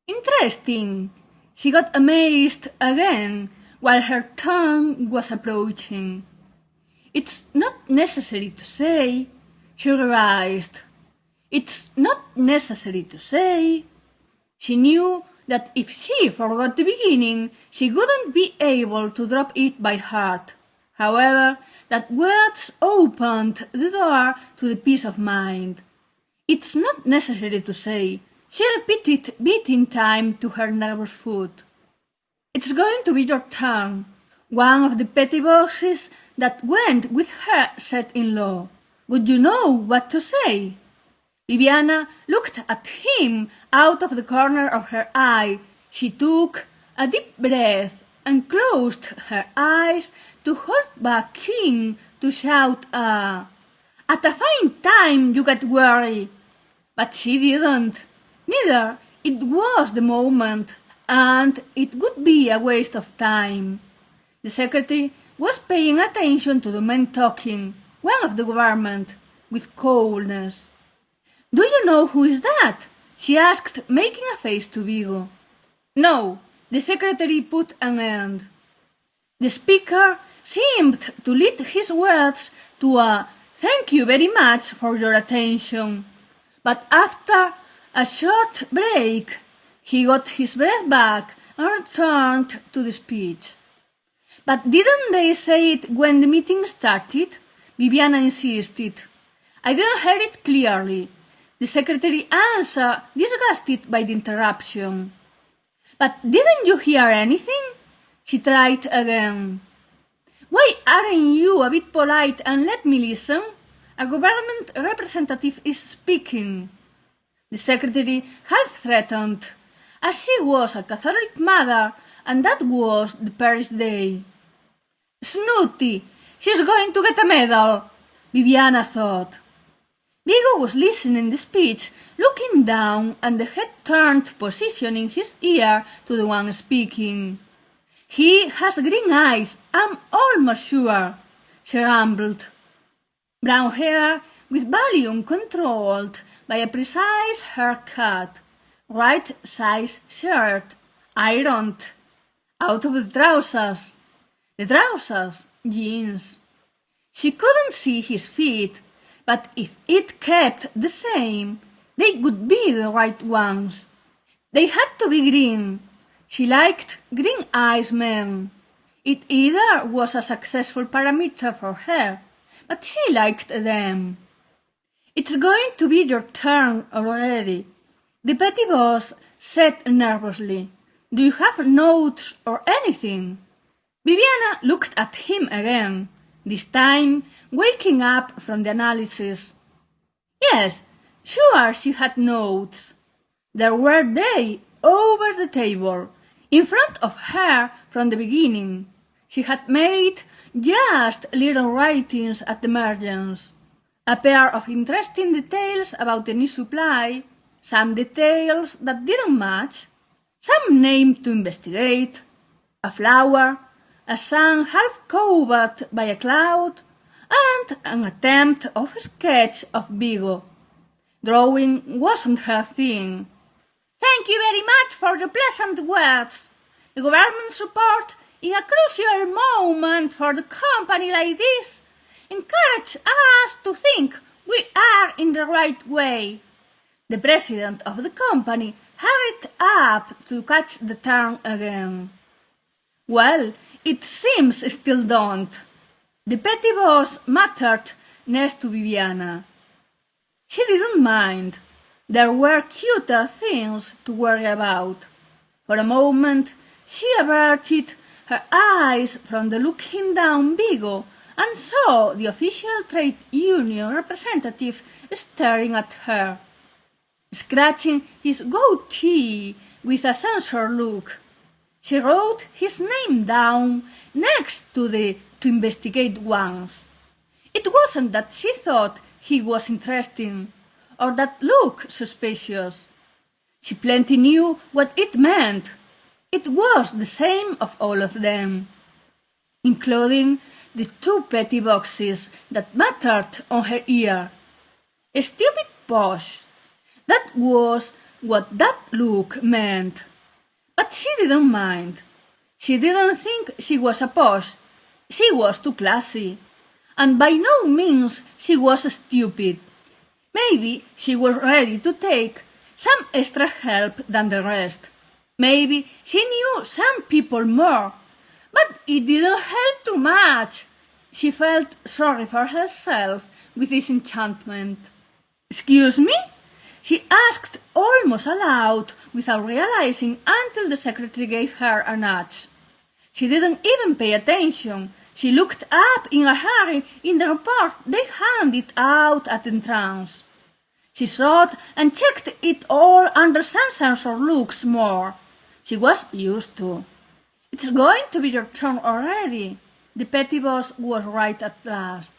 Interesting. She got amazed again while her turn was approaching. It's not necessary to say, she realized. It's not necessary to say. She knew that if she forgot the beginning, she wouldn't be able to drop it by heart. However, that words opened the door to the peace of mind. It's not necessary to say, she repeated beating time to her nervous foot. It's going to be your turn, one of the petty voices that went with her said in low. Would you know what to say? Viviana looked at him out of the corner of her eye. She took a deep breath and closed her eyes to hold back him to shout "At a fine time you get worried." But she didn't. Neither it was the moment, and it would be a waste of time. The secretary was paying attention to the man talking, one of the government, with coldness. "Do you know who is that?" she asked, making a face to Vigo. "No," the secretary put an end. The speaker seemed to lead his words to a "thank you very much for your attention." But after a short break, he got his breath back and returned to the speech. "But didn't they say it when the meeting started?" Viviana insisted. "I didn't hear it clearly," the secretary answered, disgusted by the interruption. "But didn't you hear anything?" She tried again. "Why aren't you a bit polite and let me listen? A government representative is speaking." The secretary half threatened, as she was a Catholic mother and that was the parish day. "Snooty! She's going to get a medal," Viviana thought. Vigo was listening the speech, looking down, and the head turned, positioning his ear to the one speaking. "He has green eyes, I'm almost sure," she rambled. "Brown hair with volume controlled by a precise haircut, right size shirt, ironed, out of the trousers. The trousers, jeans. She couldn't see his feet, but if it kept the same, they would be the right ones. They had to be green. She liked green-eyed men. It either was a successful parameter for her, but she liked them. "It's going to be your turn already," the petty boss said nervously. "Do you have notes or anything?" Viviana looked at him again, this time waking up from the analysis. Yes, sure she had notes. There were they over the table, in front of her from the beginning. She had made just little writings at the margins, a pair of interesting details about the new supply, some details that didn't match, some name to investigate, a flower, a sun half covered by a cloud, and an attempt of a sketch of Vigo. Drawing wasn't her thing. "Thank you very much for the pleasant words. The government support in a crucial moment for the company like this encourage us to think we are in the right way." The president of the company hurried up to catch the turn again. "Well, it seems still don't," the petty boss muttered next to Viviana. She didn't mind. There were cuter things to worry about. For a moment she averted her eyes from the looking down Vigo and saw the official trade union representative staring at her, scratching his goatee with a censor look. She wrote his name down next to the "to investigate" ones. It wasn't that she thought he was interesting, or that looked suspicious. She plenty knew what it meant. It was the same of all of them, including the two petty boxes that mattered on her ear. Stupid posh. That was what that look meant. But she didn't mind. She didn't think she was a posh. She was too classy. And by no means she was stupid. Maybe she was ready to take some extra help than the rest. Maybe she knew some people more. But it didn't help too much. She felt sorry for herself with this enchantment. "Excuse me?" she asked almost aloud without realizing until the secretary gave her a nudge. She didn't even pay attention. She looked up in a hurry in the report they handed out at entrance. She thought and checked it all under some sensor looks more. She was used to. "It's going to be your turn already." The petty boss was right at last.